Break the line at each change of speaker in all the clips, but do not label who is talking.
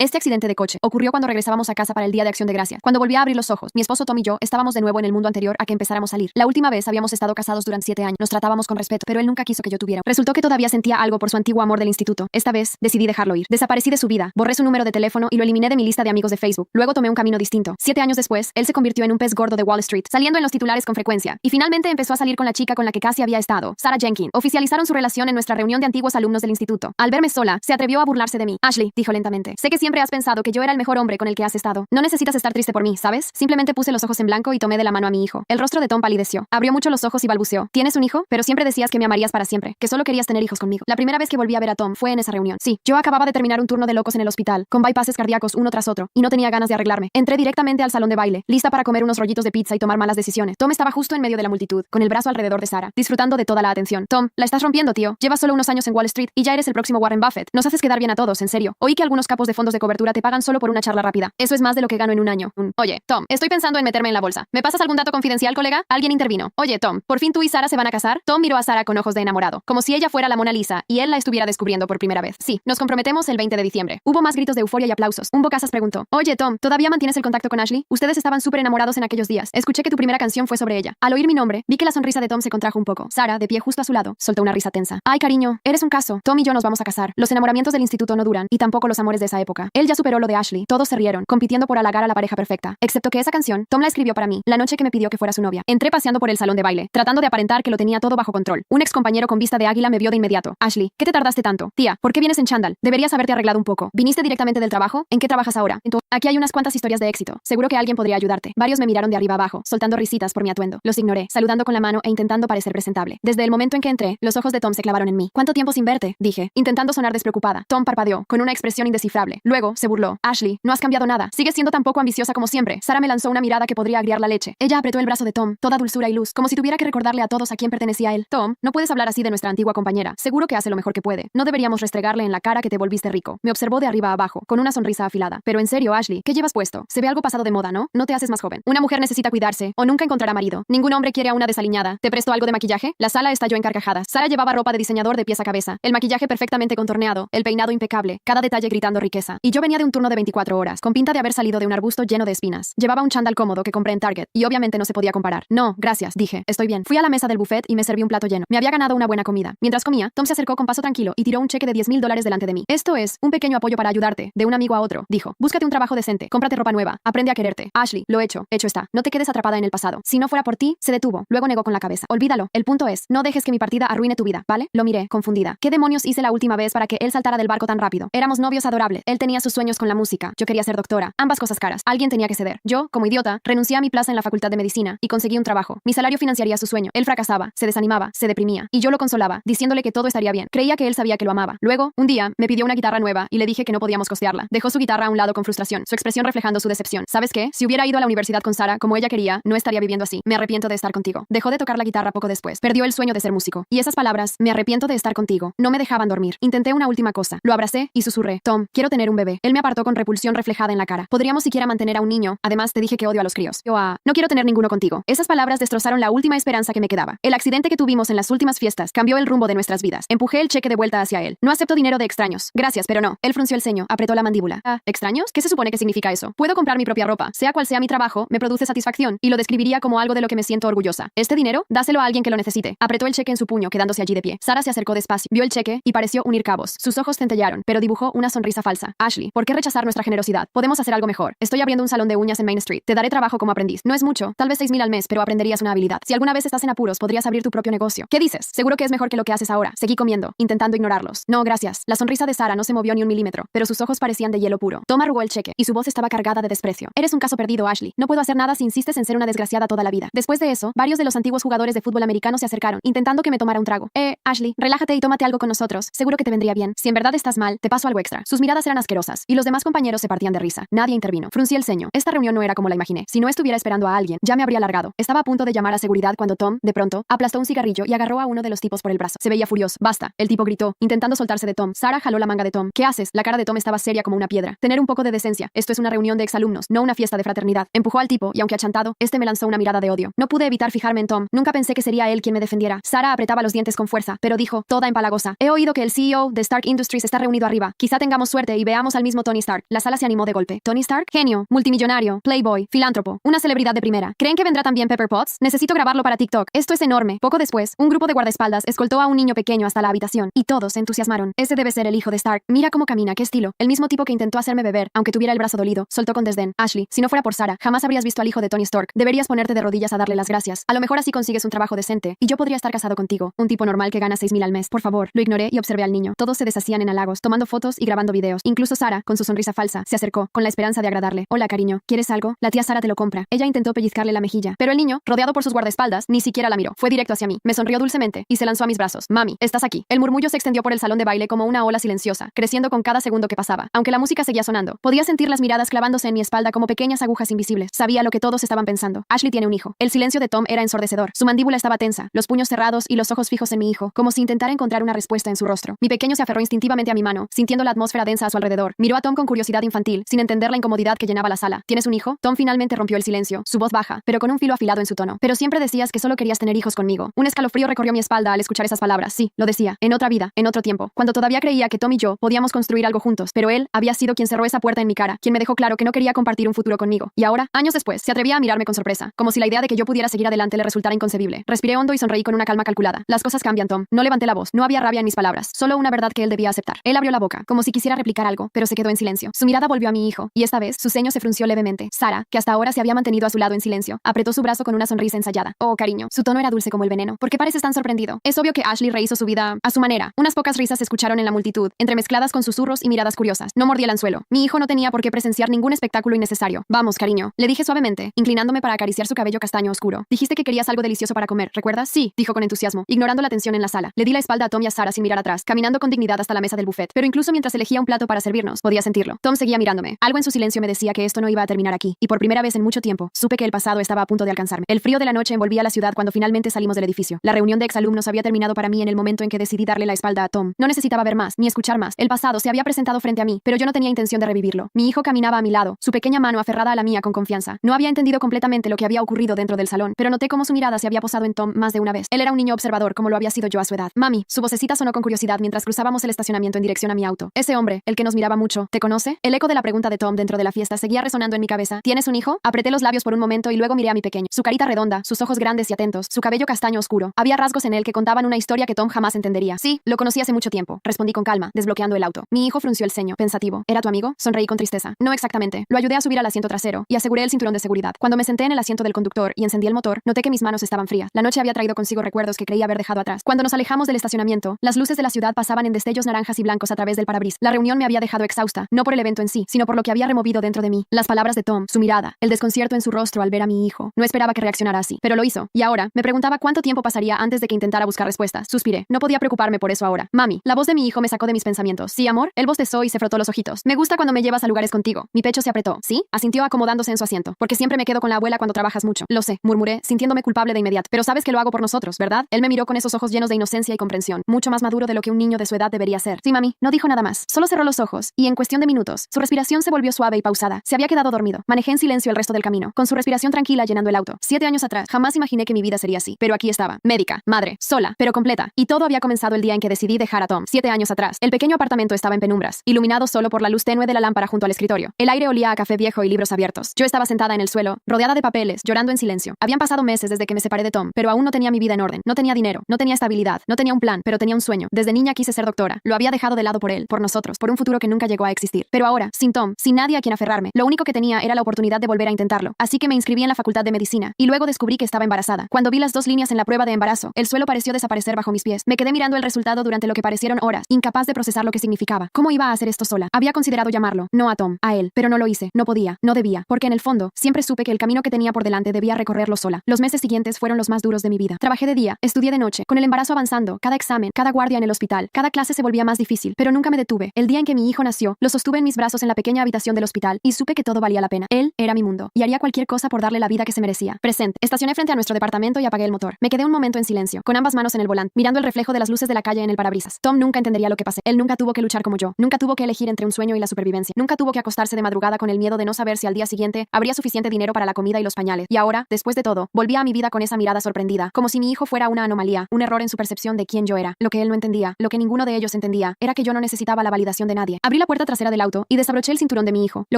Este accidente de coche ocurrió cuando regresábamos a casa para el Día de Acción de Gracia. Cuando volví a abrir los ojos, mi esposo Tom y yo estábamos de nuevo en el mundo anterior a que empezáramos a salir. La última vez habíamos estado casados durante 7 años. Nos tratábamos con respeto, pero él nunca quiso que yo tuviera. Resultó que todavía sentía algo por su antiguo amor del instituto. Esta vez, decidí dejarlo ir. Desaparecí de su vida, borré su número de teléfono y lo eliminé de mi lista de amigos de Facebook. Luego tomé un camino distinto. 7 años después, él se convirtió en un pez gordo de Wall Street, saliendo en los titulares con frecuencia. Y finalmente empezó a salir con la chica con la que casi había estado, Sarah Jenkins. Oficializaron su relación en nuestra reunión de antiguos alumnos del instituto. Al verme sola, se atrevió a burlarse de mí. Ashley, dijo lentamente, sé que siempre has pensado que yo era el mejor hombre con el que has estado. No necesitas estar triste por mí, ¿sabes? Simplemente puse los ojos en blanco y tomé de la mano a mi hijo. El rostro de Tom palideció. Abrió mucho los ojos y balbuceó. ¿Tienes un hijo? Pero siempre decías que me amarías para siempre, que solo querías tener hijos conmigo. La primera vez que volví a ver a Tom fue en esa reunión. Sí, yo acababa de terminar un turno de locos en el hospital, con bypasses cardíacos uno tras otro, y no tenía ganas de arreglarme. Entré directamente al salón de baile, lista para comer unos rollitos de pizza y tomar malas decisiones. Tom estaba justo en medio de la multitud, con el brazo alrededor de Sarah, disfrutando de toda la atención. Tom, la estás rompiendo, tío. Llevas solo unos años en Wall Street y ya eres el próximo Warren Buffett. Nos haces quedar bien a todos, en serio. Oí que algunos capos de fondos de cobertura te pagan solo por una charla rápida. Eso es más de lo que gano en un año. Oye, Tom, estoy pensando en meterme en la bolsa. ¿Me pasas algún dato confidencial, colega? Alguien intervino. Oye, Tom, ¿por fin tú y Sarah se van a casar? Tom miró a Sarah con ojos de enamorado, como si ella fuera la Mona Lisa y él la estuviera descubriendo por primera vez. Sí, nos comprometemos el 20 de diciembre. Hubo más gritos de euforia y aplausos. Un bocazas preguntó, oye, Tom, ¿todavía mantienes el contacto con Ashley? Ustedes estaban súper enamorados en aquellos días. Escuché que tu primera canción fue sobre ella. Al oír mi nombre, vi que la sonrisa de Tom se contrajo un poco. Sarah, de pie justo a su lado, soltó una risa tensa. Ay, cariño, eres un caso. Tom y yo nos vamos a casar. Los enamoramientos del instituto no duran, y tampoco los amores de esa época. Él ya superó lo de Ashley. Todos se rieron, compitiendo por halagar a la pareja perfecta. Excepto que esa canción, Tom la escribió para mí, la noche que me pidió que fuera su novia. Entré paseando por el salón de baile, tratando de aparentar que lo tenía todo bajo control. Un ex compañero con vista de águila me vio de inmediato. Ashley, ¿qué te tardaste tanto? Tía, ¿por qué vienes en chándal? Deberías haberte arreglado un poco. ¿Viniste directamente del trabajo? ¿En qué trabajas ahora? Aquí hay unas cuantas historias de éxito. Seguro que alguien podría ayudarte. Varios me miraron de arriba abajo, soltando risitas por mi atuendo. Los ignoré, saludando con la mano e intentando parecer presentable. Desde el momento en que entré, los ojos de Tom se clavaron en mí. ¿Cuánto tiempo sin verte? Dije, intentando sonar despreocupada. Tom parpadeó, con una expresión indescifrable. Luego, se burló. Ashley, no has cambiado nada. Sigues siendo tan poco ambiciosa como siempre. Sarah me lanzó una mirada que podría agriar la leche. Ella apretó el brazo de Tom, toda dulzura y luz, como si tuviera que recordarle a todos a quién pertenecía él. Tom, no puedes hablar así de nuestra antigua compañera. Seguro que hace lo mejor que puede. No deberíamos restregarle en la cara que te volviste rico. Me observó de arriba a abajo, con una sonrisa afilada. Pero en serio, Ashley, ¿qué llevas puesto? Se ve algo pasado de moda, ¿no? No te haces más joven. Una mujer necesita cuidarse, o nunca encontrará marido. Ningún hombre quiere a una desaliñada. ¿Te presto algo de maquillaje? La sala estalló en carcajadas. Sarah llevaba ropa de diseñador de pies a cabeza, el maquillaje perfectamente contorneado, el peinado impecable, cada detalle gritando riqueza. Y yo venía de un turno de 24 horas, con pinta de haber salido de un arbusto lleno de espinas. Llevaba un chándal cómodo que compré en Target, y obviamente no se podía comparar. No, gracias, dije. Estoy bien. Fui a la mesa del buffet y me serví un plato lleno. Me había ganado una buena comida. Mientras comía, Tom se acercó con paso tranquilo y tiró un cheque de $10,000 delante de mí. Esto es un pequeño apoyo para ayudarte, de un amigo a otro, dijo. Búscate un trabajo decente, cómprate ropa nueva, aprende a quererte. Ashley, lo hecho está. No te quedes atrapada en el pasado. Si no fuera por ti, se detuvo. Luego negó con la cabeza. Olvídalo. El punto es, no dejes que mi partida arruine tu vida, ¿vale? Lo miré, confundida. ¿Qué demonios hice la última vez para que él saltara del barco tan rápido? Éramos novios adorables. Él tenía sus sueños con la música. Yo quería ser doctora. Ambas cosas caras. Alguien tenía que ceder. Yo, como idiota, renuncié a mi plaza en la facultad de medicina y conseguí un trabajo. Mi salario financiaría su sueño. Él fracasaba, se desanimaba, se deprimía. Y yo lo consolaba, diciéndole que todo estaría bien. Creía que él sabía que lo amaba. Luego, un día, me pidió una guitarra nueva y le dije que no podíamos costearla. Dejó su guitarra a un lado con frustración, su expresión reflejando su decepción. ¿Sabes qué? Si hubiera ido a la universidad con Sarah, como ella quería, no estaría viviendo así. Me arrepiento de estar contigo. Dejó de tocar la guitarra poco después. Perdió el sueño de ser músico. Y esas palabras, me arrepiento de estar contigo, no me dejaban dormir. Intenté una última cosa. Lo abracé y susurré. Tom, quiero tener un bebé. Él me apartó con repulsión reflejada en la cara. Podríamos siquiera mantener a un niño. Además, te dije que odio a los críos. No quiero tener ninguno contigo. Esas palabras destrozaron la última esperanza que me quedaba. El accidente que tuvimos en las últimas fiestas cambió el rumbo de nuestras vidas. Empujé el cheque de vuelta hacia él. No acepto dinero de extraños. Gracias, pero no. Él frunció el ceño, apretó la mandíbula. ¿Extraños? ¿Qué se supone que significa eso? Puedo comprar mi propia ropa. Sea cual sea mi trabajo, me produce satisfacción y lo describiría como algo de lo que me siento orgullosa. Este dinero, dáselo a alguien que lo necesite. Apretó el cheque en su puño, quedándose allí de pie. Sarah se acercó despacio, vio el cheque y pareció unir cabos. Sus ojos centellearon, pero dibujó una sonrisa falsa. Ashley, ¿por qué rechazar nuestra generosidad? Podemos hacer algo mejor. Estoy abriendo un salón de uñas en Main Street. Te daré trabajo como aprendiz. No es mucho, tal vez 6,000 al mes, pero aprenderías una habilidad. Si alguna vez estás en apuros, podrías abrir tu propio negocio. ¿Qué dices? Seguro que es mejor que lo que haces ahora. Seguí comiendo, intentando ignorarlos. No, gracias. La sonrisa de Sarah no se movió ni un milímetro, pero sus ojos parecían de hielo puro. Tom arrugó el cheque y su voz estaba cargada de desprecio. Eres un caso perdido, Ashley. No puedo hacer nada si insistes en ser una desgraciada toda la vida. Después de eso, varios de los antiguos jugadores de fútbol americano se acercaron, intentando que me tomara un trago. Ashley, relájate y tómate algo con nosotros. Seguro que te vendría bien. Si en verdad estás mal, te paso algo extra. Sus miradas eran asquerosas, y los demás compañeros se partían de risa. Nadie intervino. Fruncí el ceño. Esta reunión no era como la imaginé. Si no estuviera esperando a alguien, ya me habría largado. Estaba a punto de llamar a seguridad cuando Tom, de pronto, aplastó un cigarrillo y agarró a uno de los tipos por el brazo. Se veía furioso. Basta. El tipo gritó, intentando soltarse de Tom. Sarah jaló la manga de Tom. ¿Qué haces? La cara de Tom estaba seria como una piedra. Tener un poco de decencia. Esto es una reunión de exalumnos, no una fiesta de fraternidad. Empujó al tipo, y aunque achantado, este me lanzó una mirada de odio. No pude evitar fijarme en Tom. Nunca pensé que sería él quien me defendiera. Sarah apretaba los dientes con fuerza, pero dijo, toda empalagosa: he oído que el CEO de Stark Industries está reunido arriba. Quizá tengamos suerte y veamos al mismo Tony Stark. La sala se animó de golpe. ¿Tony Stark? Genio, multimillonario, playboy, filántropo, una celebridad de primera. ¿Creen que vendrá también Pepper Potts? Necesito grabarlo para TikTok. Esto es enorme. Poco después, un grupo de guardaespaldas escoltó a un niño pequeño hasta la habitación, y todos se entusiasmaron. Ese debe ser el hijo de Stark. Mira cómo camina, qué estilo. El mismo tipo que intentó hacerme beber, aunque tuviera el brazo dolido. Soltó con desdén. Ashley, si no fuera por Sarah, jamás habrías visto al hijo de Tony Stark. Deberías ponerte de rodillas a darle las gracias. A lo mejor así consigues un trabajo decente, y yo podría estar casado contigo. Un tipo normal que gana 6,000 al mes. Por favor. Lo ignoré y observé al niño. Todos se deshacían en halagos, tomando fotos y grabando videos. Incluso Sarah, con su sonrisa falsa, se acercó, con la esperanza de agradarle. Hola, cariño. ¿Quieres algo? La tía Sarah te lo compra. Ella intentó pellizcarle la mejilla, pero el niño, rodeado por sus guardaespaldas, ni siquiera la miró. Fue directo hacia mí. Me sonrió dulcemente y se lanzó a mis brazos. Mami, estás aquí. El murmullo se extendió por el salón de baile como una ola silenciosa, creciendo con cada segundo que pasaba. Aunque la música seguía sonando, podía sentir las miradas clavándose en mi espalda como pequeñas agujas invisibles. Sabía lo que todos estaban pensando. Ashley tiene un hijo. El silencio de Tom era ensordecedor. Su mandíbula estaba tensa, los puños cerrados y los ojos fijos en mi hijo, como si intentara encontrar una respuesta en su rostro. Mi pequeño se aferró instintivamente a mi mano, sintiendo la atmósfera densa a su alrededor. Miró a Tom con curiosidad infantil, sin entender la incomodidad que llenaba la sala. ¿Tienes un hijo? Tom finalmente rompió el silencio, su voz baja, pero con un filo afilado en su tono. Pero siempre decías que solo querías tener hijos conmigo. Un escalofrío recorrió mi espalda al escuchar esas palabras. Sí, lo decía. En otra vida, en otro tiempo, cuando todavía creía que Tom y yo podíamos construir algo juntos, pero él había sido quien cerró esa puerta en mi cara, quien me dejó claro que no quería compartir un futuro conmigo. Y ahora, años después, se atrevía a mirarme con sorpresa, como si la idea de que yo pudiera seguir adelante le resultara inconcebible. Respiré hondo y sonreí con una calma calculada. Las cosas cambian, Tom. No levanté la voz. No había rabia en mis palabras, solo una verdad que él debía aceptar. Él abrió la boca, como si quisiera replicar algo, pero se quedó en silencio. Su mirada volvió a mi hijo, y esta vez su ceño se frunció levemente. Sarah, que hasta ahora se había mantenido a su lado en silencio, apretó su brazo con una sonrisa ensayada. Oh, cariño. Su tono era dulce como el veneno. ¿Por qué pareces tan sorprendido? Es obvio que Ashley rehizo su vida a su manera. Unas pocas risas se escucharon en la multitud, entremezcladas con susurros y miradas curiosas. No mordí el anzuelo. Mi hijo no tenía por qué presenciar ningún espectáculo innecesario. Vamos, cariño, le dije suavemente, inclinándome para acariciar su cabello castaño oscuro. Dijiste que querías algo delicioso para comer, ¿recuerdas? Sí, dijo con entusiasmo, ignorando la tensión en la sala. Le di la espalda a Tom y a Sarah sin mirar atrás, caminando con dignidad hasta la mesa del buffet. Pero incluso mientras elegía un plato para servirnos, podía sentirlo. Tom seguía mirándome. Algo en su silencio me decía que esto no iba a terminar aquí, y por primera vez en mucho tiempo, supe que el pasado estaba a punto de alcanzarme. El frío de la noche envolvía la ciudad cuando finalmente salimos del edificio. La reunión de exalumnos había terminado para mí en el momento en que decidí darle la espalda a Tom. No necesitaba ver más, ni escuchar más. El pasado se había presentado frente a mí, pero yo no tenía intención de revivirlo. Mi hijo caminaba a mi lado, su pequeña mano aferrada a la mía con confianza. No había entendido completamente lo que había ocurrido dentro del salón, pero noté cómo su mirada se había posado en Tom más de una vez. Él era un niño observador como lo había sido yo a su edad. Mami, su vocecita sonó con curiosidad mientras cruzábamos el estacionamiento en dirección a mi auto. Ese hombre, el que nos miraba mucho, ¿te conoce? El eco de la pregunta de Tom dentro de la fiesta seguía resonando en mi cabeza. ¿Tienes un hijo? Apreté los labios por un momento y luego miré a mi pequeño. Su carita redonda, sus ojos grandes y atentos, su cabello castaño oscuro. Había rasgos en él que contaban una historia que Tom jamás entendería. Sí, lo conocí hace mucho tiempo, respondí con calma, desbloqueando el auto. Mi hijo frunció el ceño, pensativo. ¿Era tu amigo? Sonreí con tristeza. No exactamente. Lo ayudé a subir al asiento trasero y aseguré el cinturón de seguridad. Cuando me senté en el asiento del conductor y encendí el motor, noté que mis manos estaban frías. La noche había traído consigo recuerdos que creía haber dejado atrás. Cuando nos alejamos del estacionamiento, las luces de la ciudad pasaban en destellos naranjas y blancos a través del parabrisas. La reunión me había dejado exhausta, no por el evento en sí, sino por lo que había removido dentro de mí. Las palabras de Tom, su mirada, el desconcierto en su rostro al ver a mi hijo. No esperaba que reaccionara así, pero lo hizo. Y ahora, me preguntaba cuánto tiempo pasaría antes de que intentara buscar respuestas. Suspiré. No podía preocuparme por eso ahora. Mami, la voz de mi hijo me sacó de mis pensamientos. Sí, amor. Él bostezó y se frotó los ojitos. Me gusta cuando me llevas a lugares contigo. Mi pecho se apretó. ¿Sí? Asintió acomodándose en su asiento. Porque siempre me quedo con la abuela cuando trabajas mucho. Lo sé, murmuré, sintiéndome culpable de inmediato. Pero sabes que lo hago por nosotros, ¿verdad? Él me miró con esos ojos llenos de inocencia y comprensión, mucho más maduro de lo que un niño de su edad debería ser. Sí, mami. No dijo nada más. Solo cerró los ojos, y en cuestión de minutos, su respiración se volvió suave y pausada. Se había quedado dormido. Manejé en silencio el resto del camino, con su respiración tranquila llenando el auto. 7 años atrás, jamás imaginé que mi vida sería así. Pero aquí estaba, médica, madre, sola, pero completa. Y todo había comenzado el día en que decidí dejar a Tom. 7 años atrás. El pequeño apartamento estaba en penumbras, iluminado solo por la luz tenue de la lámpara junto al escritorio. El aire olía a café viejo y libros abiertos. Yo estaba sentada en el suelo, rodeada de papeles, llorando en silencio. Habían pasado meses desde que me separé de Tom, pero aún no tenía mi vida en orden. No tenía dinero, no tenía estabilidad, no tenía un plan, pero tenía un sueño. Desde niña quise ser doctora. Lo había dejado de lado por él, por nosotros, por un futuro que nunca llegó a existir. Pero ahora, sin Tom, sin nadie a quien aferrarme, lo único que tenía era la oportunidad de volver a intentarlo. Así que me inscribí en la facultad de medicina, y luego descubrí que estaba embarazada. Cuando vi las 2 líneas en la prueba de embarazo, el suelo pareció desaparecer bajo mis pies. Me quedé mirando el resultado durante lo que parecieron horas, incapaz de procesar lo que significaba. ¿Cómo iba a hacer esto sola? Había considerado llamarlo, no a Tom, a él, pero no lo hice, no podía, no debía, porque en el fondo, siempre supe que el camino que tenía por delante debía recorrerlo sola. Los meses siguientes fueron los más duros de mi vida. Trabajé de día, estudié de noche, con el embarazo avanzando, cada examen, cada guardia en el hospital, cada clase se volvía más difícil, pero nunca me detuve. El día en que mi hijo nació, lo sostuve en mis brazos en la pequeña habitación del hospital, y supe que todo valía la pena. Él era mi mundo, y haría cualquier cosa por darle la vida que se merecía. Presente. Estacioné frente a nuestro departamento y apagué el motor. Me quedé un momento en silencio, con ambas manos en el volante, mirando el reflejo de las luces de la calle en el parabrisas. Tom nunca entendería lo que pasé. Él nunca tuvo que luchar como yo. Nunca tuvo que elegir entre un sueño y la supervivencia. Nunca tuvo que acostarse de madrugada con el miedo de no saber si al día siguiente habría suficiente dinero para la comida y los pañales. Y ahora, después de todo, volvía a mi vida con esa mirada sorprendida, como si mi hijo fuera una anomalía, un error en su percepción de quién yo era. Lo que él no entendía, lo que ninguno de ellos entendía, era que yo no necesitaba la validación de nadie. Abrí Abrí la puerta trasera del auto y desabroché el cinturón de mi hijo. Lo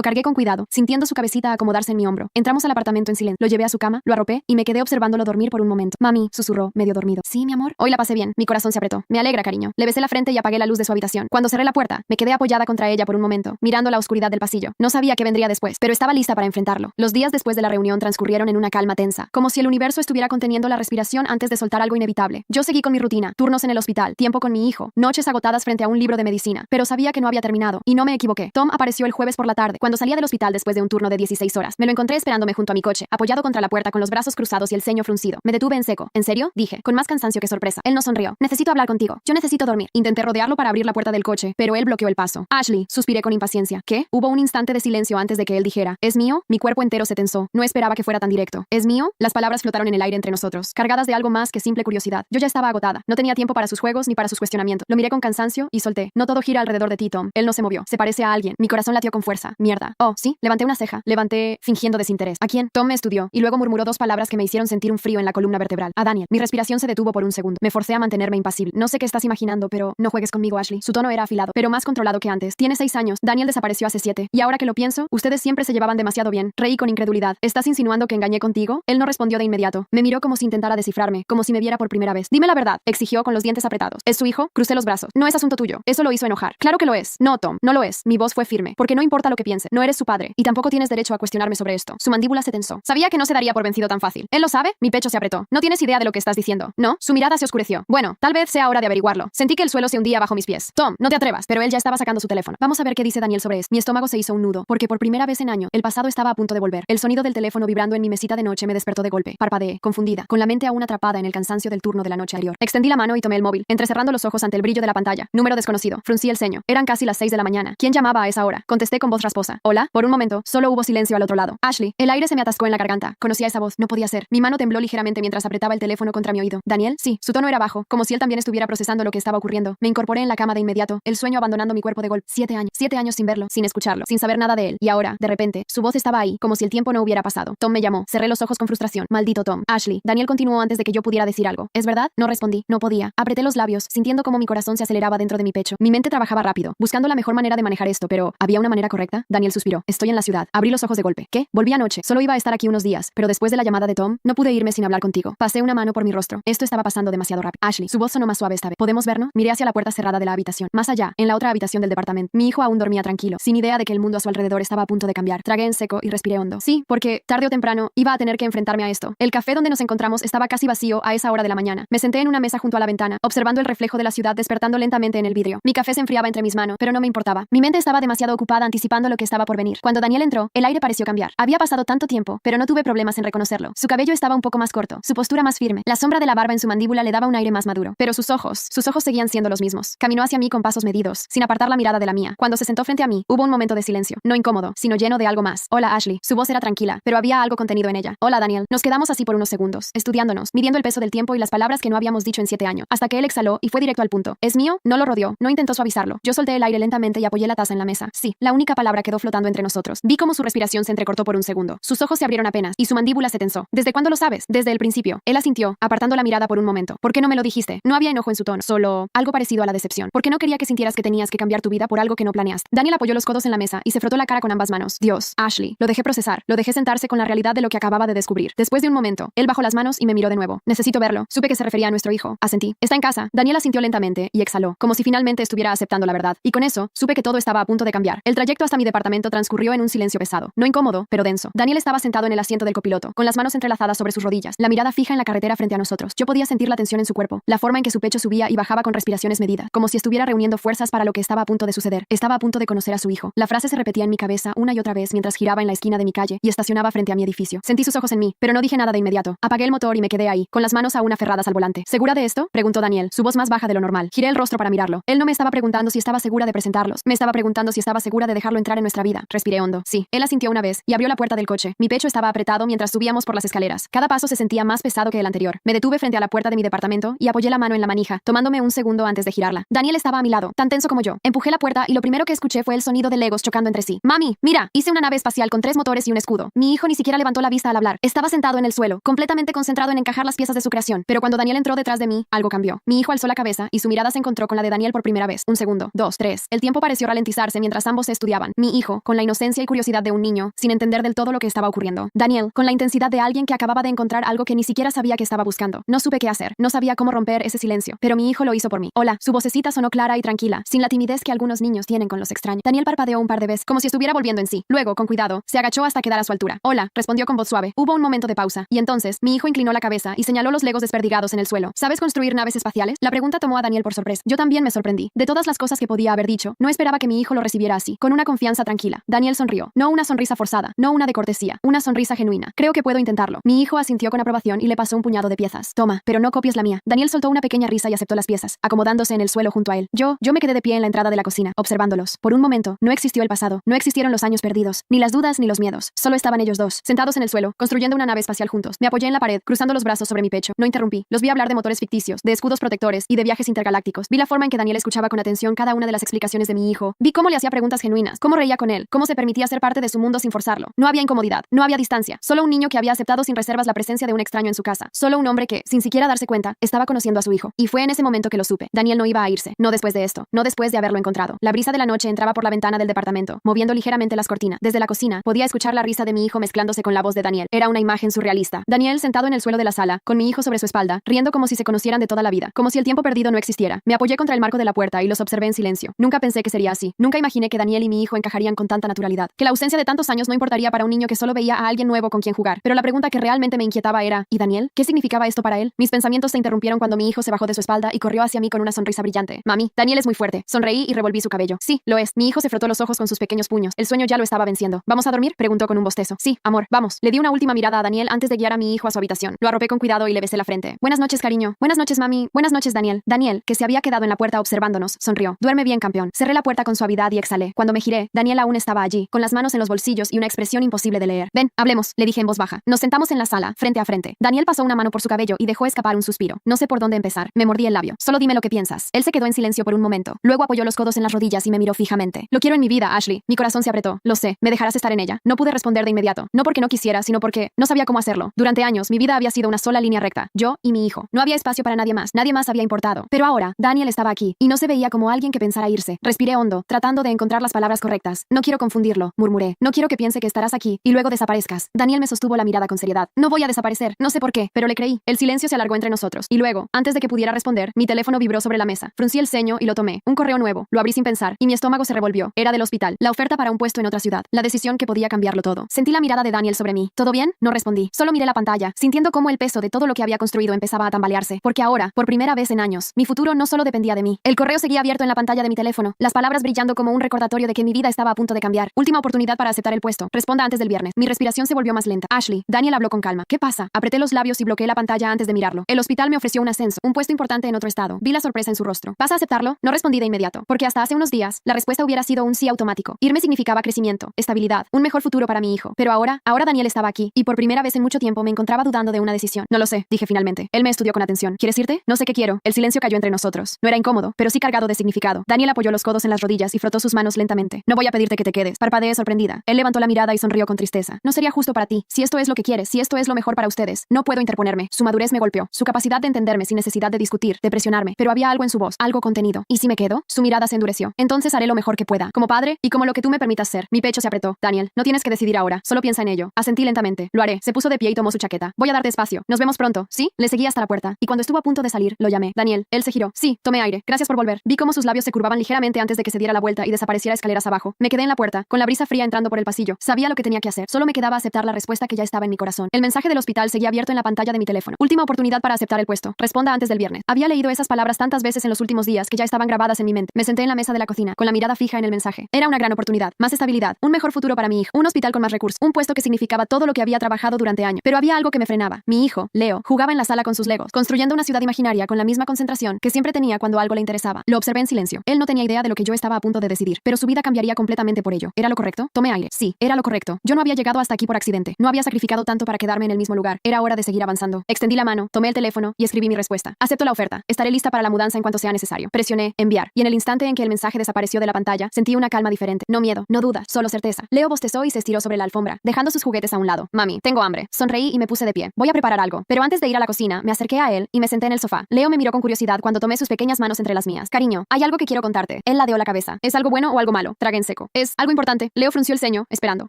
cargué con cuidado, sintiendo su cabecita acomodarse en mi hombro. Entramos al apartamento en silencio. Lo llevé a su cama, lo arropé y me quedé observándolo dormir por un momento. Mami, susurró, medio dormido. Sí, mi amor. Hoy la pasé bien. Mi corazón se apretó. Me alegra, cariño. Le besé la frente y apagué la luz de su habitación. Cuando cerré la puerta, me quedé apoyada contra ella por un momento, mirando la oscuridad del pasillo. No sabía qué vendría después, pero estaba lista para enfrentarlo. Los días después de la reunión transcurrieron en una calma tensa, como si el universo estuviera conteniendo la respiración antes de soltar algo inevitable. Yo seguí con mi rutina, turnos en el hospital, tiempo con mi hijo, noches agotadas frente a un libro de medicina, pero sabía que no había terminado, y no me equivoqué. Tom apareció el jueves por la tarde, cuando salía del hospital después de un turno de 16 horas. Me lo encontré esperándome junto a mi coche, apoyado contra la puerta con los brazos cruzados y el ceño fruncido. Me detuve en seco. ¿En serio? Dije, con más cansancio que sorpresa. Él no sonrió. Necesito hablar contigo. Yo necesito dormir. Intenté rodearlo para abrir la puerta del coche, pero él bloqueó el paso. Ashley, suspiré con impaciencia. ¿Qué? Hubo un instante de silencio antes de que él dijera, ¿es mío? Mi cuerpo entero se tensó. No esperaba que fuera tan directo. ¿Es mío? Las palabras flotaron en el aire entre nosotros, cargadas de algo más que simple curiosidad. Yo ya estaba agotada. No tenía tiempo para sus juegos ni para sus cuestionamientos. Lo miré con cansancio y solté. No todo gira alrededor de ti, Tom. Él no se movió. Se parece a alguien. Mi corazón latió con fuerza. Mierda. Oh, sí. Levanté una ceja. Levanté fingiendo desinterés. ¿A quién? Tom me estudió y luego murmuró dos palabras que me hicieron sentir un frío en la columna vertebral. A Daniel. Mi respiración se detuvo por un segundo. Me forcé a mantenerme impasible. No sé qué estás imaginando, pero no juegues conmigo, Ashley. Su tono era afilado, pero más controlado que antes. Tiene 6 años. Daniel desapareció hace 7. Y ahora que lo pienso, ustedes siempre se llevaban demasiado bien. Reí con incredulidad. ¿Estás insinuando que engañé contigo? Él no respondió de inmediato. Me miró como si intentara descifrarme, como si me viera por primera vez. Dime la verdad, exigió con los dientes apretados. ¿Es su hijo? Crucé los brazos. No es asunto tuyo. Eso lo hizo enojar. Claro que lo es. No, Tom, no lo es. Mi voz fue firme. Porque no importa lo que piense. No eres su padre. Y tampoco tienes derecho a cuestionarme sobre esto. Su mandíbula se tensó. Sabía que no se daría por vencido tan fácil. ¿Él lo sabe? Mi pecho se apretó. No tienes idea de lo que estás diciendo. ¿No? Su mirada se oscureció. Bueno, tal vez sea hora de averiguarlo. Sentí que el suelo se hundía bajo mis pies. Tom, no te atrevas. Pero él ya estaba sacando su teléfono. Vamos a ver qué dice Daniel sobre esto. Mi estómago se hizo un nudo, porque por primera vez en año, el pasado estaba a punto de volver. El sonido del teléfono vibrando en mi mesita de noche me despertó de golpe. Parpadeé, confundida, con la mente aún atrapada en el cansancio del turno de la noche anterior. Extendí la mano y tomé el móvil, entrecerrando los ojos ante el brillo de la pantalla. Número desconocido. Fruncí el ceño. Eran casi las 6 de la mañana. ¿Quién llamaba a esa hora? Contesté con voz rasposa. ¿Hola? Por un momento, solo hubo silencio al otro lado. Ashley. El aire se me atascó en la garganta. Conocía esa voz. No podía ser. Mi mano tembló ligeramente mientras apretaba el teléfono contra mi oído. ¿Daniel? Sí. Su tono era bajo, como si él también estuviera procesando lo que estaba ocurriendo. Me incorporé en la cama de inmediato, el sueño abandonando mi cuerpo de golpe. 7 años. 7 años sin verlo, sin escucharlo, sin saber nada de él. Y ahora, de repente, su voz estaba ahí, como si el tiempo no hubiera pasado. Tom me llamó. Cerré los ojos con frustración. Maldito Tom. Ashley. Daniel continuó antes de que yo pudiera decir algo. ¿Es verdad? No respondí. No podía. Apreté los labios, sintiendo cómo mi corazón se aceleraba dentro de mi pecho. Mi mente trabajaba rápido, buscando la mejor manera de manejar esto, pero ¿había una manera correcta? Daniel suspiró. Estoy en la ciudad. Abrí los ojos de golpe. ¿Qué? Volví anoche. Solo iba a estar aquí unos días, pero después de la llamada de Tom, no pude irme sin hablar contigo. Pasé una mano por mi rostro. Esto estaba pasando demasiado rápido. Ashley. Su voz sonó más suave esta vez. ¿Podemos vernos? Miré hacia la puerta cerrada de la habitación. Más allá, en la otra habitación del departamento. Mi hijo aún dormía tranquilo, sin idea de que el mundo a su alrededor estaba a punto de cambiar. Tragué en seco y respiré hondo. Sí, porque tarde o temprano iba a tener que enfrentarme a esto. El café donde nos encontramos estaba casi vacío a esa hora de la mañana. Me senté en una mesa junto a la ventana, observando el reflejo de la ciudad despertando lentamente en el vidrio. Mi café se enfriaba entre mis manos, pero no me importaba. Mi mente estaba demasiado ocupada anticipando lo que estaba por venir. Cuando Daniel entró, el aire pareció cambiar. Había pasado tanto tiempo, pero no tuve problemas en reconocerlo. Su cabello estaba un poco más corto, su postura más firme. La sombra de la barba en su mandíbula le daba un aire más maduro, pero sus ojos seguían siendo los mismos. Caminó hacia mí con pasos medidos, sin apartar la mirada de la mía. Cuando se sentó frente a mí, hubo un momento de silencio, no incómodo, sino lleno de algo más. Hola, Ashley. Su voz era tranquila, pero había algo contenido en ella. Hola, Daniel. Nos quedamos así por unos segundos, estudiándonos, midiendo el peso del tiempo y las palabras que no habíamos dicho en 7 años, hasta que él exhaló y fue directo al punto. ¿Es mío? No lo rodeó, no intentó suavizarlo. Yo solté el aire lentamente y apoyé la taza en la mesa. Sí, la única palabra quedó flotando entre nosotros. Vi cómo su respiración se entrecortó por un segundo. Sus ojos se abrieron apenas y su mandíbula se tensó. ¿Desde cuándo lo sabes? Desde el principio. Él asintió, apartando la mirada por un momento. ¿Por qué no me lo dijiste? No había enojo en su tono, solo algo parecido a la decepción. Porque no quería que sintieras que tenías que cambiar tu vida por algo que no planeaste. Daniel apoyó los codos en la mesa y se frotó la cara con ambas manos. Dios, Ashley. Lo dejé procesar. Lo dejé sentarse con la realidad de lo que acababa de descubrir. Después de un momento, él bajó las manos y me miró de nuevo. Necesito verlo. Supe que se refería a nuestro hijo. Asentí. Está en casa. Daniel asintió lentamente y exhaló, como si finalmente estuviera aceptando la verdad. Y con eso, supe que todo estaba a punto de cambiar. El trayecto hasta mi departamento transcurrió en un silencio pesado. No incómodo, pero denso. Daniel estaba sentado en el asiento del copiloto, con las manos entrelazadas sobre sus rodillas, la mirada fija en la carretera frente a nosotros. Yo podía sentir la tensión en su cuerpo, la forma en que su pecho subía y bajaba con respiraciones medidas, como si estuviera reuniendo fuerzas para lo que estaba a punto de suceder. Estaba a punto de conocer a su hijo. La frase se repetía en mi cabeza una y otra vez mientras giraba en la esquina de mi calle y estacionaba frente a mi edificio. Sentí sus ojos en mí, pero no dije nada de inmediato. Apagué el motor y me quedé ahí, con las manos aún aferradas al volante. ¿Segura de esto? Preguntó Daniel, su voz más baja de lo normal. Giré el rostro para mirarlo. Él no me estaba preguntando si estaba segura de presentarlos. Me estaba preguntando si estaba segura de dejarlo entrar en nuestra vida. Respiré hondo. Sí. Él asintió una vez y abrió la puerta del coche. Mi pecho estaba apretado mientras subíamos por las escaleras. Cada paso se sentía más pesado que el anterior. Me detuve frente a la puerta de mi departamento y apoyé la mano en la manija, tomándome un segundo antes de girarla. Daniel estaba a mi lado, tan tenso como yo. Empujé la puerta y lo primero que escuché fue el sonido de Legos chocando entre sí. Mami, mira, hice una nave espacial con 3 motores y un escudo. Mi hijo ni siquiera levantó la vista al hablar. Estaba sentado en el suelo, completamente concentrado en encajar las piezas de su creación. Pero cuando Daniel entró detrás de mí, algo cambió. Mi hijo alzó la cabeza y su mirada se encontró con la de Daniel por primera vez. Un segundo, 2, 3. El tiempo tiempo pareció ralentizarse mientras ambos se estudiaban. Mi hijo, con la inocencia y curiosidad de un niño, sin entender del todo lo que estaba ocurriendo. Daniel, con la intensidad de alguien que acababa de encontrar algo que ni siquiera sabía que estaba buscando. No supe qué hacer, no sabía cómo romper ese silencio, pero mi hijo lo hizo por mí. Hola, su vocecita sonó clara y tranquila, sin la timidez que algunos niños tienen con los extraños. Daniel parpadeó un par de veces, como si estuviera volviendo en sí. Luego, con cuidado, se agachó hasta quedar a su altura. Hola, respondió con voz suave. Hubo un momento de pausa, y entonces, mi hijo inclinó la cabeza y señaló los legos desperdigados en el suelo. ¿Sabes construir naves espaciales? La pregunta tomó a Daniel por sorpresa. Yo también me sorprendí. De todas las cosas que podía haber dicho, no esperaba que mi hijo lo recibiera así, con una confianza tranquila. Daniel sonrió. No una sonrisa forzada, no una de cortesía, una sonrisa genuina. Creo que puedo intentarlo. Mi hijo asintió con aprobación y le pasó un puñado de piezas. Toma, pero no copies la mía. Daniel soltó una pequeña risa y aceptó las piezas, acomodándose en el suelo junto a él. Yo me quedé de pie en la entrada de la cocina, observándolos. Por un momento, no existió el pasado, no existieron los años perdidos, ni las dudas ni los miedos. Solo estaban ellos dos, sentados en el suelo, construyendo una nave espacial juntos. Me apoyé en la pared, cruzando los brazos sobre mi pecho. No interrumpí. Los vi hablar de motores ficticios, de escudos protectores y de viajes intergalácticos. Vi la forma en que Daniel escuchaba con atención cada una de las explicaciones de mi hijo. Vi cómo le hacía preguntas genuinas, cómo reía con él, cómo se permitía ser parte de su mundo sin forzarlo. No había incomodidad, no había distancia, solo un niño que había aceptado sin reservas la presencia de un extraño en su casa. Solo un hombre que, sin siquiera darse cuenta, estaba conociendo a su hijo. Y fue en ese momento que lo supe. Daniel no iba a irse. No después de esto. No después de haberlo encontrado. La brisa de la noche entraba por la ventana del departamento, moviendo ligeramente las cortinas. Desde la cocina, podía escuchar la risa de mi hijo mezclándose con la voz de Daniel. Era una imagen surrealista. Daniel sentado en el suelo de la sala, con mi hijo sobre su espalda, riendo como si se conocieran de toda la vida, como si el tiempo perdido no existiera. Me apoyé contra el marco de la puerta y los observé en silencio. Nunca pensé que sería así. Nunca imaginé que Daniel y mi hijo encajarían con tanta naturalidad. Que la ausencia de tantos años no importaría para un niño que solo veía a alguien nuevo con quien jugar. Pero la pregunta que realmente me inquietaba era, ¿y Daniel? ¿Qué significaba esto para él? Mis pensamientos se interrumpieron cuando mi hijo se bajó de su espalda y corrió hacia mí con una sonrisa brillante. Mami, Daniel es muy fuerte. Sonreí y revolví su cabello. Sí, lo es. Mi hijo se frotó los ojos con sus pequeños puños. El sueño ya lo estaba venciendo. ¿Vamos a dormir? Preguntó con un bostezo. Sí, amor, vamos. Le di una última mirada a Daniel antes de guiar a mi hijo a su habitación. Lo arropé con cuidado y le besé la frente. Buenas noches, cariño. Buenas noches, mami. Buenas noches, Daniel. Daniel, que se había quedado en la puerta observándonos, sonrió. Duerme bien, campeón. Cerré la puerta con suavidad y exhalé. Cuando me giré, Daniel aún estaba allí, con las manos en los bolsillos y una expresión imposible de leer. Ven, hablemos, le dije en voz baja. Nos sentamos en la sala, frente a frente. Daniel pasó una mano por su cabello y dejó escapar un suspiro. No sé por dónde empezar. Me mordí el labio. Solo dime lo que piensas. Él se quedó en silencio por un momento. Luego apoyó los codos en las rodillas y me miró fijamente. Lo quiero en mi vida, Ashley. Mi corazón se apretó. Lo sé. ¿Me dejarás estar en ella? No pude responder de inmediato. No porque no quisiera, sino porque no sabía cómo hacerlo. Durante años, mi vida había sido una sola línea recta. Yo y mi hijo. No había espacio para nadie más. Nadie más había importado. Pero ahora, Daniel estaba aquí, y no se veía como alguien que pensara irse. Respiré hondo, tratando de encontrar las palabras correctas. No quiero confundirlo, murmuré. No quiero que piense que estarás aquí, y luego desaparezcas. Daniel me sostuvo la mirada con seriedad. No voy a desaparecer. No sé por qué, pero le creí. El silencio se alargó entre nosotros. Y luego, antes de que pudiera responder, mi teléfono vibró sobre la mesa. Fruncí el ceño y lo tomé. Un correo nuevo. Lo abrí sin pensar, y mi estómago se revolvió. Era del hospital. La oferta para un puesto en otra ciudad. La decisión que podía cambiarlo todo. Sentí la mirada de Daniel sobre mí. ¿Todo bien? No respondí. Solo miré la pantalla, sintiendo cómo el peso de todo lo que había construido empezaba a tambalearse. Porque ahora, por primera vez en años, mi futuro no solo dependía de mí. El correo seguía abierto en la pantalla de mi teléfono, las palabras brillando como un recordatorio de que mi vida estaba a punto de cambiar. Última oportunidad para aceptar el puesto. Responda antes del viernes. Mi respiración se volvió más lenta. Ashley. Daniel habló con calma. ¿Qué pasa? Apreté los labios y bloqueé la pantalla antes de mirarlo. El hospital me ofreció un ascenso, un puesto importante en otro estado. Vi la sorpresa en su rostro. ¿Vas a aceptarlo? No respondí de inmediato, porque hasta hace unos días, la respuesta hubiera sido un sí automático. Irme significaba crecimiento, estabilidad, un mejor futuro para mi hijo. Pero ahora Daniel estaba aquí, y por primera vez en mucho tiempo me encontraba dudando de una decisión. No lo sé, dije finalmente. Él me estudió con atención. ¿Quieres irte? No sé qué quiero. El silencio cayó entre nosotros. No era incómodo, pero sí cargado de significado. Daniel apoyó los codos en las rodillas y frotó sus manos lentamente. No voy a pedirte que te quedes. Parpadeé sorprendida. Él levantó la mirada y sonrió con tristeza. No sería justo para ti. Si esto es lo que quieres, si esto es lo mejor para ustedes, no puedo interponerme. Su madurez me golpeó. Su capacidad de entenderme sin necesidad de discutir, de presionarme. Pero había algo en su voz, algo contenido. ¿Y si me quedo? Su mirada se endureció. Entonces haré lo mejor que pueda, como padre y como lo que tú me permitas ser. Mi pecho se apretó. Daniel, no tienes que decidir ahora. Solo piensa en ello. Asentí lentamente. Lo haré. Se puso de pie y tomó su chaqueta. Voy a darte espacio. Nos vemos pronto. ¿Sí? Le seguí hasta la puerta. Y cuando estuvo a punto de salir, lo llamé. Daniel. Él se giró. Sí, tomé aire. Gracias por volver. Vi cómo sus labios se curvaban ligeramente antes de que se diera la vuelta y desapareciera escaleras abajo. Me quedé en la puerta, con la brisa fría entrando por el pasillo. Sabía lo que tenía que hacer. Solo me quedaba aceptar la respuesta que ya estaba en mi corazón. El mensaje del hospital seguía abierto en la pantalla de mi teléfono. Última oportunidad para aceptar el puesto. Responda antes del viernes. Había leído esas palabras tantas veces en los últimos días que ya estaban grabadas en mi mente. Me senté en la mesa de la cocina, con la mirada fija en el mensaje. Era una gran oportunidad. Más estabilidad. Un mejor futuro para mi hijo. Un hospital con más recursos. Un puesto que significaba todo lo que había trabajado durante años. Pero había algo que me frenaba. Mi hijo, Leo, jugaba en la sala con sus legos, construyendo una ciudad imaginaria con la misma concentración que siempre tenía cuando algo le interesaba. Lo observé en silencio. Él no tenía idea de lo que yo estaba a punto de decidir, pero su vida cambiaría completamente por ello. ¿Era lo correcto? Tomé aire. Sí, era lo correcto. Yo no había llegado hasta aquí por accidente. No había sacrificado tanto para quedarme en el mismo lugar. Era hora de seguir avanzando. Extendí la mano, tomé el teléfono y escribí mi respuesta. Acepto la oferta. Estaré lista para la mudanza en cuanto sea necesario. Presioné enviar, y en el instante en que el mensaje desapareció de la pantalla, sentí una calma diferente. No miedo, no duda, solo certeza. Leo bostezó y se estiró sobre la alfombra, dejando sus juguetes a un lado. Mami, tengo hambre. Sonreí y me puse de pie. Voy a preparar algo. Pero antes de ir a la cocina, me acerqué a él y me senté en el sofá. Leo me miró con curiosidad cuando tomé sus pequeñas manos entre las mías. Cariño, hay algo que quiero contarte. Él Daniel ladeó la cabeza. ¿Es algo bueno o algo malo? Tragué en seco. Es algo importante. Leo frunció el ceño, esperando.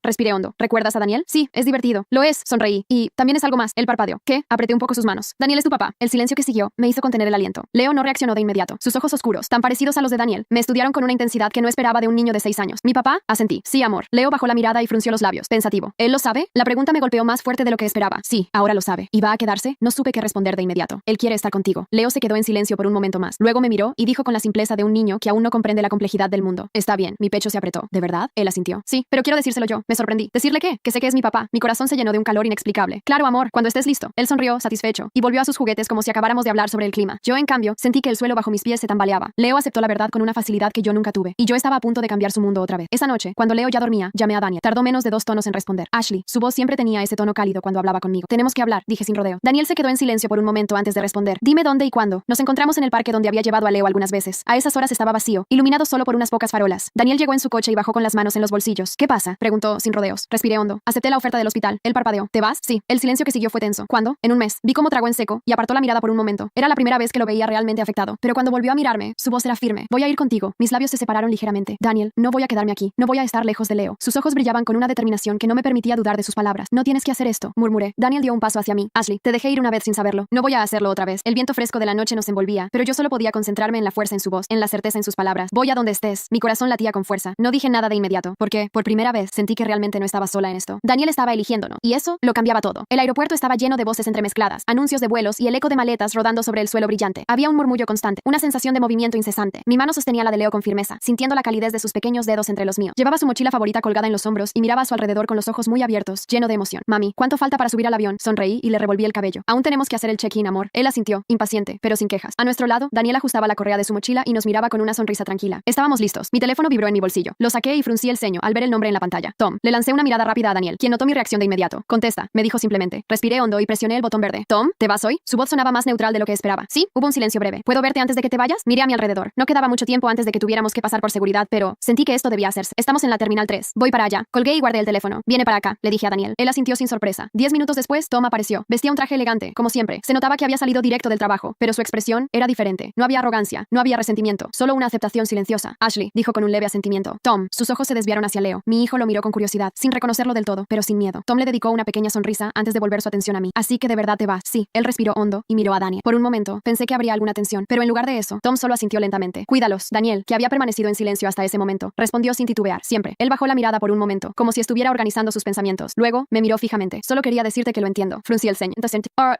Respiré hondo. ¿Recuerdas a Daniel? Sí, es divertido. Lo es, sonreí. Y también es algo más. Él parpadeó. ¿Qué? Apreté un poco sus manos. Daniel es tu papá. El silencio que siguió me hizo contener el aliento. Leo no reaccionó de inmediato. Sus ojos oscuros, tan parecidos a los de Daniel, me estudiaron con una intensidad que no esperaba de un niño de 6 años. ¿Mi papá? Asentí. Sí, amor. Leo bajó la mirada y frunció los labios, pensativo. ¿Él lo sabe? La pregunta me golpeó más fuerte de lo que esperaba. Sí, ahora lo sabe. ¿Y va a quedarse? No supe qué responder de inmediato. Él quiere estar contigo. Leo se quedó en silencio por un momento más. Luego me miró y dijo con la simpleza de un niño que aún no comprende la complejidad del mundo. Está bien. Mi pecho se apretó. ¿De verdad? Él asintió. Sí, pero quiero decírselo yo. Me sorprendí. ¿Decirle qué? Que sé que es mi papá. Mi corazón se llenó de un calor inexplicable. Claro, amor, cuando estés listo. Él sonrió, satisfecho, y volvió a sus juguetes como si acabáramos de hablar sobre el clima. Yo, en cambio, sentí que el suelo bajo mis pies se tambaleaba. Leo aceptó la verdad con una facilidad que yo nunca tuve, y yo estaba a punto de cambiar su mundo otra vez. Esa noche, cuando Leo ya dormía, llamé a Daniel. Tardó menos de 2 tonos en responder. Ashley. Su voz siempre tenía ese tono cálido cuando hablaba conmigo. Tenemos que hablar, dije sin rodeo. Daniel se quedó en silencio por un momento antes de responder. Dime dónde y cuándo. Nos encontramos en el parque donde había llevado a Leo algunas veces. A esas horas estaba vacío, iluminado solo por unas pocas farolas. Daniel llegó en su coche y bajó con las manos en los bolsillos. ¿Qué pasa? Preguntó sin rodeos. Respiré hondo. Acepté la oferta del hospital. Él parpadeó. ¿Te vas? Sí. El silencio que siguió fue tenso. ¿Cuándo? En un mes. Vi cómo tragó en seco y apartó la mirada por un momento. Era la primera vez que lo veía realmente afectado. Pero cuando volvió a mirarme, su voz era firme. Voy a ir contigo. Mis labios se separaron ligeramente. Daniel, no voy a quedarme aquí. No voy a estar lejos de Leo. Sus ojos brillaban con una determinación que no me permitía dudar de sus palabras. No tienes que hacer esto, murmuré. Daniel dio un paso hacia mí. Ashley, te dejé ir una vez sin saberlo. No voy a hacerlo otra vez. El viento fresco de la noche nos envolvía, pero yo solo podía concentrarme en la fuerza en su voz, en la certeza en sus palabras. Voy a donde estés. Mi corazón latía con fuerza. No dije nada de inmediato, porque, por primera vez, sentí que realmente no estaba sola en esto. Daniel estaba eligiéndonos, y eso lo cambiaba todo. El aeropuerto estaba lleno de voces entremezcladas, anuncios de vuelos y el eco de maletas rodando sobre el suelo brillante. Había un murmullo constante, una sensación de movimiento incesante. Mi mano sostenía la de Leo con firmeza, sintiendo la calidez de sus pequeños dedos entre los míos. Llevaba su mochila favorita colgada en los hombros y miraba a su alrededor con los ojos muy abiertos, lleno de emoción. Mami, ¿cuánto falta para subir al avión? Sonreí y le revolví el cabello. Aún tenemos que hacer el check-in, amor. Él asintió, impaciente, pero sin quejas. A nuestro lado, Daniel ajustaba la correa de su mochila y nos miraba con una sonrisa tranquila. Estábamos listos. Mi teléfono vibró en mi bolsillo. Lo saqué y fruncí el ceño al ver el nombre en la pantalla. Tom. Le lancé una mirada rápida a Daniel, quien notó mi reacción de inmediato. Contesta, me dijo simplemente. Respiré hondo y presioné el botón verde. Tom, ¿te vas hoy? Su voz sonaba más neutral de lo que esperaba. Sí, hubo un silencio breve. ¿Puedo verte antes de que te vayas? Miré a mi alrededor. No quedaba mucho tiempo antes de que tuviéramos que pasar por seguridad, pero sentí que esto debía hacerse. Estamos en la terminal 3. Voy para allá. Colgué y guardé el teléfono. Viene para acá, le dije a Daniel. Él asintió sin sorpresa. 10 minutos después, Tom apareció. Vestía un traje elegante, como siempre. Se notaba que había salido directo del trabajo, pero su expresión era diferente. No había arrogancia, no había resentimiento, solo una aceptación silenciosa. Ashley, dijo con un leve asentimiento. Tom. Sus ojos se desviaron hacia Leo. Mi hijo lo miró con curiosidad, sin reconocerlo del todo, pero sin miedo. Tom le dedicó una pequeña sonrisa antes de volver su atención a mí. Así que de verdad te vas. Sí. Él respiró hondo y miró a Daniel. Por un momento, pensé que habría alguna tensión, pero en lugar de eso, Tom solo asintió lentamente. Cuídalos. Daniel, que había permanecido en silencio hasta ese momento, respondió sin titubear. Siempre. Él bajó la mirada por un momento, como si estuviera organizando sus pensamientos. Luego, me miró fijamente. Solo quería decirte que lo entiendo. Fruncí el ceño.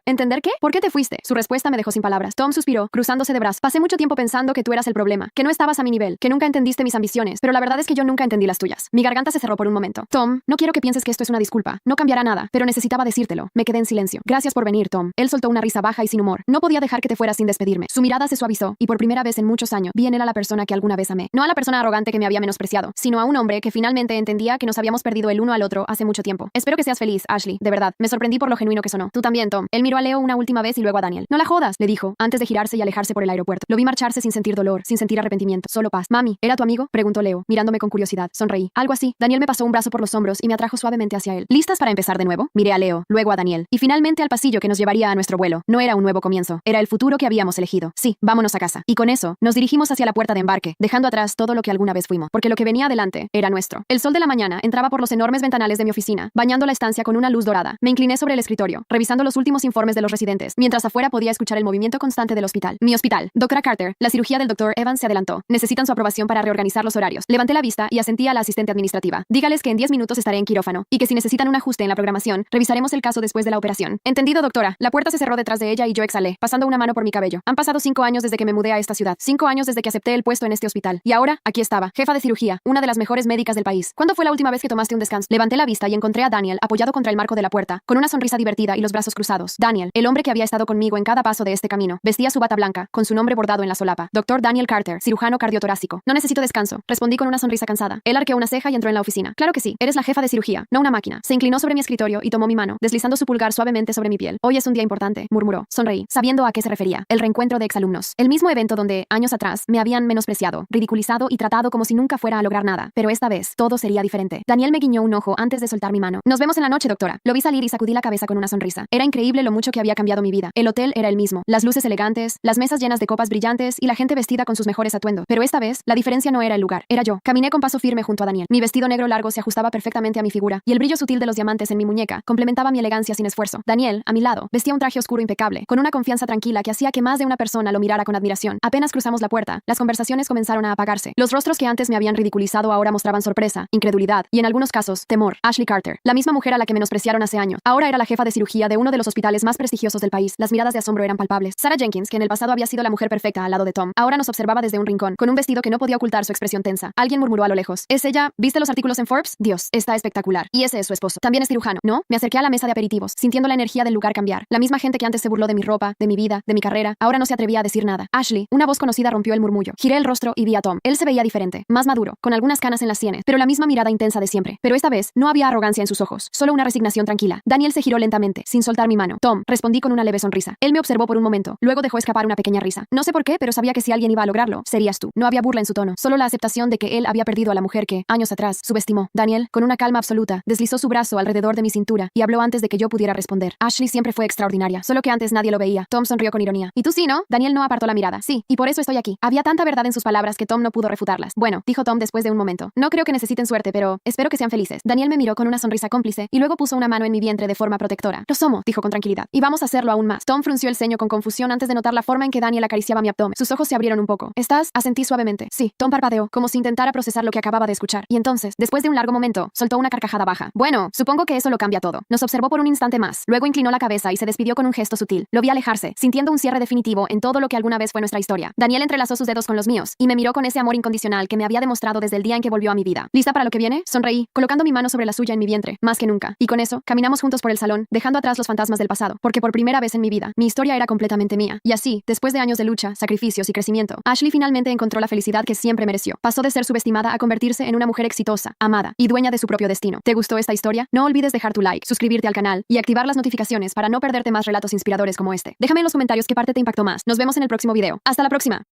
¿Entender qué? ¿Por qué te fuiste? Su respuesta me dejó sin palabras. Tom suspiró, cruzándose de brazos. Pasé mucho tiempo pensando que tú eras el problema, que no estabas a mi nivel, que nunca entendiste mis ambiciones, pero la verdad es que yo nunca entendí las tuyas. Mi garganta se cerró por un momento. Tom, no quiero que pienses que esto es una disculpa. No cambiará nada, pero necesitaba decírtelo. Me quedé en silencio. Gracias por venir, Tom. Él soltó una risa baja y sin humor. No podía dejar que te fueras sin despedirme. Su mirada se suavizó, y por primera vez en muchos años, vi en él a la persona que alguna vez amé. No a la persona arrogante que me había menospreciado, sino a un hombre que finalmente entendía que nos habíamos perdido el uno al otro hace mucho tiempo. Espero que seas feliz, Ashley. De verdad, me sorprendí por lo genuino que sonó. Tú también, Tom. Él miró a Leo una última vez y luego a Daniel. No la jodas, le dijo, antes de girarse y alejarse por el aeropuerto. Lo vi marcharse sin sentir dolor, sin sentir arrepentimiento, solo paz. Mami, ¿era tu amigo? Preguntó Leo, mirándome con curiosidad. Sonreí. Algo así. Daniel me pasó un brazo por los hombros y me atrajo suavemente hacia él. ¿Listas para empezar de nuevo? Miré a Leo, luego a Daniel, y finalmente al pasillo que nos llevaría a nuestro vuelo. No era un nuevo comienzo, era el futuro que habíamos elegido. Sí, vámonos a casa. Y con eso, nos dirigimos hacia la puerta de embarque, dejando atrás todo lo que alguna vez fuimos, porque lo que venía adelante era nuestro. El sol de la mañana entraba por los enormes ventanales de mi oficina, bañando la estancia con una luz dorada. Me incliné sobre el escritorio, revisando los últimos informes de los residentes, mientras afuera podía escuchar el movimiento constante del hospital. Mi hospital. Doctora Carter, la cirugía del Dr. Evans se adelantó. Necesitan su aprobación para reorganizar los horarios. Levanté la vista y asentí a la asistente administrativa. Dígales que en 10 minutos estaré en quirófano, y que si necesitan un ajuste en la programación, revisaremos el caso después de la operación. Entendido, doctora. La puerta se cerró detrás de ella y yo exhalé, pasando una mano por mi cabello. Han pasado 5 años desde que me mudé a esta ciudad. 5 años desde que acepté el puesto en este hospital. Y ahora, aquí estaba, jefa de cirugía, una de las mejores médicas del país. ¿Cuándo fue la última vez que tomaste un descanso? Levanté la vista y encontré a Daniel apoyado contra el marco de la puerta, con una sonrisa divertida y los brazos cruzados. Daniel, el hombre que había estado conmigo en cada paso de este camino, vestía su bata blanca, con su nombre bordado en la solapa. Dr. Daniel Carter, cirujano cardiotorácico. No necesito descanso, respondí con una sonrisa cansada. Él arqueó una ceja y entró en la oficina. Claro que sí, eres la jefa de cirugía, no una máquina. Se inclinó sobre mi escritorio y tomó mi mano, deslizando su pulgar suavemente sobre mi piel. Hoy es un día importante, murmuró. Sonreí, sabiendo a qué se refería. El reencuentro de exalumnos. El mismo evento donde, años atrás, me habían menospreciado, ridiculizado y tratado como si nunca fuera a lograr nada. Pero esta vez, todo sería diferente. Daniel me guiñó un ojo antes de soltar mi mano. Nos vemos en la noche, doctora. Lo vi salir y sacudí la cabeza con una sonrisa. Era increíble lo mucho que había cambiado mi vida. El hotel era el mismo. Las luces elegantes, las mesas llenas de copas brillantes y la gente vestida con sus mejores atuendos. Pero Pero esta vez, la diferencia no era el lugar, era yo. Caminé con paso firme junto a Daniel. Mi vestido negro largo se ajustaba perfectamente a mi figura, y el brillo sutil de los diamantes en mi muñeca complementaba mi elegancia sin esfuerzo. Daniel, a mi lado, vestía un traje oscuro impecable, con una confianza tranquila que hacía que más de una persona lo mirara con admiración. Apenas cruzamos la puerta, las conversaciones comenzaron a apagarse. Los rostros que antes me habían ridiculizado ahora mostraban sorpresa, incredulidad y en algunos casos, temor. Ashley Carter, la misma mujer a la que menospreciaron hace años, ahora era la jefa de cirugía de uno de los hospitales más prestigiosos del país. Las miradas de asombro eran palpables. Sarah Jenkins, que en el pasado había sido la mujer perfecta al lado de Tom, ahora nos observaba desde un rincón, con un vestido que no podía ocultar su expresión tensa. Alguien murmuró a lo lejos: ¿Es ella? ¿Viste los artículos en Forbes? Dios, está espectacular. Y ese es su esposo. También es cirujano, ¿no? Me acerqué a la mesa de aperitivos, sintiendo la energía del lugar cambiar. La misma gente que antes se burló de mi ropa, de mi vida, de mi carrera, ahora no se atrevía a decir nada. Ashley, una voz conocida rompió el murmullo. Giré el rostro y vi a Tom. Él se veía diferente, más maduro, con algunas canas en las sienes, pero la misma mirada intensa de siempre. Pero esta vez, no había arrogancia en sus ojos, solo una resignación tranquila. Daniel se giró lentamente, sin soltar mi mano. Tom, respondí con una leve sonrisa. Él me observó por un momento, luego dejó escapar una pequeña risa. No sé por qué, pero sabía que si alguien iba a lograrlo, serías tú. No había burla en su tono, solo la aceptación de que él había perdido a la mujer que, años atrás, subestimó. Daniel, con una calma absoluta, deslizó su brazo alrededor de mi cintura y habló antes de que yo pudiera responder. Ashley siempre fue extraordinaria, solo que antes nadie lo veía. Tom sonrió con ironía. ¿Y tú sí, no? Daniel no apartó la mirada. Sí, y por eso estoy aquí. Había tanta verdad en sus palabras que Tom no pudo refutarlas. Bueno, dijo Tom después de un momento. No creo que necesiten suerte, pero espero que sean felices. Daniel me miró con una sonrisa cómplice y luego puso una mano en mi vientre de forma protectora. Lo somos, dijo con tranquilidad. Y vamos a hacerlo aún más. Tom frunció el ceño con confusión antes de notar la forma en que Daniel acariciaba mi abdomen. Sus ojos se abrieron un poco. ¿Estás? Asentí suavemente. Sí. Tom parpadeó, como si intentara procesar lo que acababa de escuchar. Y entonces, después de un largo momento, soltó una carcajada baja. Bueno, supongo que eso lo cambia todo. Nos observó por un instante más. Luego inclinó la cabeza y se despidió con un gesto sutil. Lo vi alejarse, sintiendo un cierre definitivo en todo lo que alguna vez fue nuestra historia. Daniel entrelazó sus dedos con los míos y me miró con ese amor incondicional que me había demostrado desde el día en que volvió a mi vida. ¿Lista para lo que viene? Sonreí, colocando mi mano sobre la suya en mi vientre, más que nunca. Y con eso, caminamos juntos por el salón, dejando atrás los fantasmas del pasado, porque por primera vez en mi vida, mi historia era completamente mía. Y así, después de años de lucha, sacrificios y crecimiento, Ashley finalmente encontró la felicidad que siempre mereció. Pasó de ser subestimada a convertirse en una mujer exitosa, amada y dueña de su propio destino. ¿Te gustó esta historia? No olvides dejar tu like, suscribirte al canal y activar las notificaciones para no perderte más relatos inspiradores como este. Déjame en los comentarios qué parte te impactó más. Nos vemos en el próximo video. ¡Hasta la próxima!